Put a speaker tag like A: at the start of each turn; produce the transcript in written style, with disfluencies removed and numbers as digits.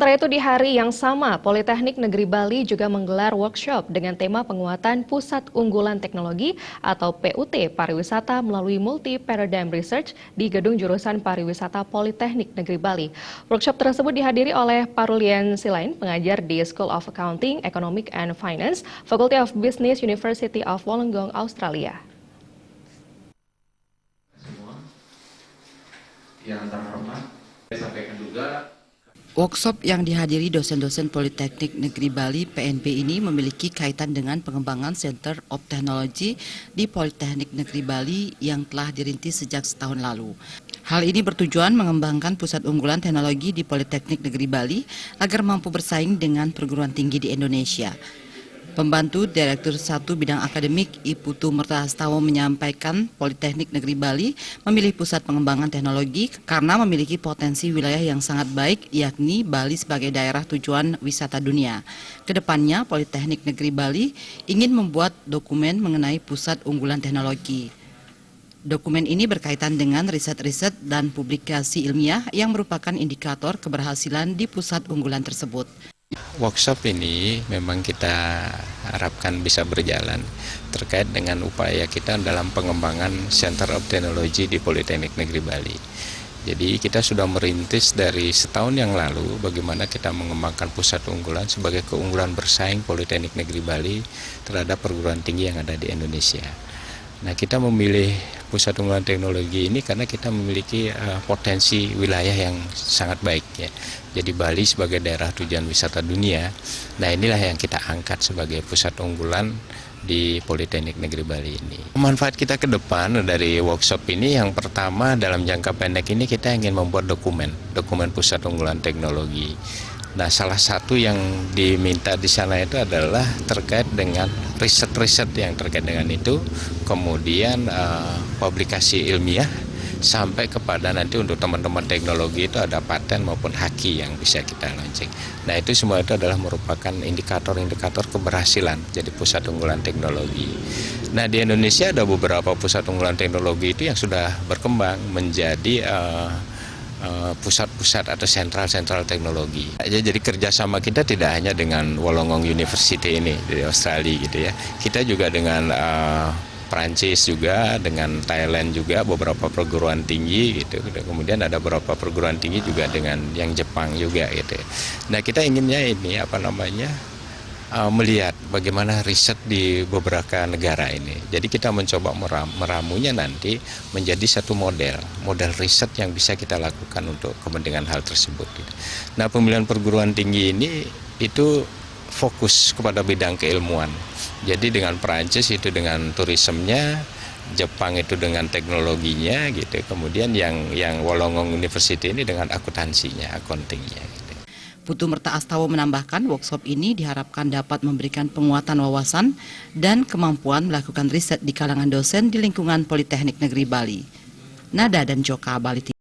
A: Sementara itu di hari yang sama, Politeknik Negeri Bali juga menggelar workshop dengan tema penguatan Pusat Unggulan Teknologi atau PUT Pariwisata melalui Multi Paradigm Research di Gedung Jurusan Pariwisata Politeknik Negeri Bali. Workshop tersebut dihadiri oleh Parulian Silain, pengajar di School of Accounting, Economic and Finance, Faculty of Business, University of Wollongong, Australia.
B: Yang terhormat, saya sampaikan juga.
C: Workshop yang dihadiri dosen-dosen Politeknik Negeri Bali PNB ini memiliki kaitan dengan pengembangan Center of Technology di Politeknik Negeri Bali yang telah dirintis sejak setahun lalu. Hal ini bertujuan mengembangkan pusat unggulan teknologi di Politeknik Negeri Bali agar mampu bersaing dengan perguruan tinggi di Indonesia. Pembantu Direktur 1 Bidang Akademik Iputu Mertahastawa menyampaikan Politeknik Negeri Bali memilih pusat pengembangan teknologi karena memiliki potensi wilayah yang sangat baik, yakni Bali sebagai daerah tujuan wisata dunia. Kedepannya Politeknik Negeri Bali ingin membuat dokumen mengenai pusat unggulan teknologi. Dokumen ini berkaitan dengan riset-riset dan publikasi ilmiah yang merupakan indikator keberhasilan di pusat unggulan tersebut.
D: Workshop ini memang kita harapkan bisa berjalan terkait dengan upaya kita dalam pengembangan Center of Technology di Politeknik Negeri Bali. Jadi kita sudah merintis dari setahun yang lalu bagaimana kita mengembangkan pusat unggulan sebagai keunggulan bersaing Politeknik Negeri Bali terhadap perguruan tinggi yang ada di Indonesia. Nah, kita memilih pusat unggulan teknologi ini karena kita memiliki potensi wilayah yang sangat baik ya. Jadi Bali sebagai daerah tujuan wisata dunia, nah inilah yang kita angkat sebagai pusat unggulan di Politeknik Negeri Bali ini. Manfaat kita ke depan dari workshop ini yang pertama dalam jangka pendek ini kita ingin membuat dokumen pusat unggulan teknologi. Nah, salah satu yang diminta di sana itu adalah terkait dengan riset-riset yang terkait dengan itu, kemudian publikasi ilmiah, sampai kepada nanti untuk teman-teman teknologi itu ada paten maupun haki yang bisa kita launching. Nah, itu semua itu adalah merupakan indikator-indikator keberhasilan jadi pusat unggulan teknologi. Nah, di Indonesia ada beberapa pusat unggulan teknologi itu yang sudah berkembang menjadi pusat-pusat atau sentral-sentral teknologi. Jadi kerjasama kita tidak hanya dengan Wollongong University ini di Australia gitu ya. Kita juga dengan Prancis juga, dengan Thailand juga beberapa perguruan tinggi gitu. Kemudian ada beberapa perguruan tinggi juga dengan yang Jepang juga gitu. Nah, kita inginnya ini melihat bagaimana riset di beberapa negara ini. Jadi kita mencoba meramunya nanti menjadi satu model riset yang bisa kita lakukan untuk kepentingan hal tersebut. Nah, pemilihan perguruan tinggi ini itu fokus kepada bidang keilmuan. Jadi dengan Perancis itu dengan turismenya, Jepang itu dengan teknologinya gitu. Kemudian yang Wollongong University ini dengan akuntansinya, accountingnya. Gitu.
C: Putu Mertahastawa menambahkan workshop ini diharapkan dapat memberikan penguatan wawasan dan kemampuan melakukan riset di kalangan dosen di lingkungan Politeknik Negeri Bali. Nada dan Joka Bali.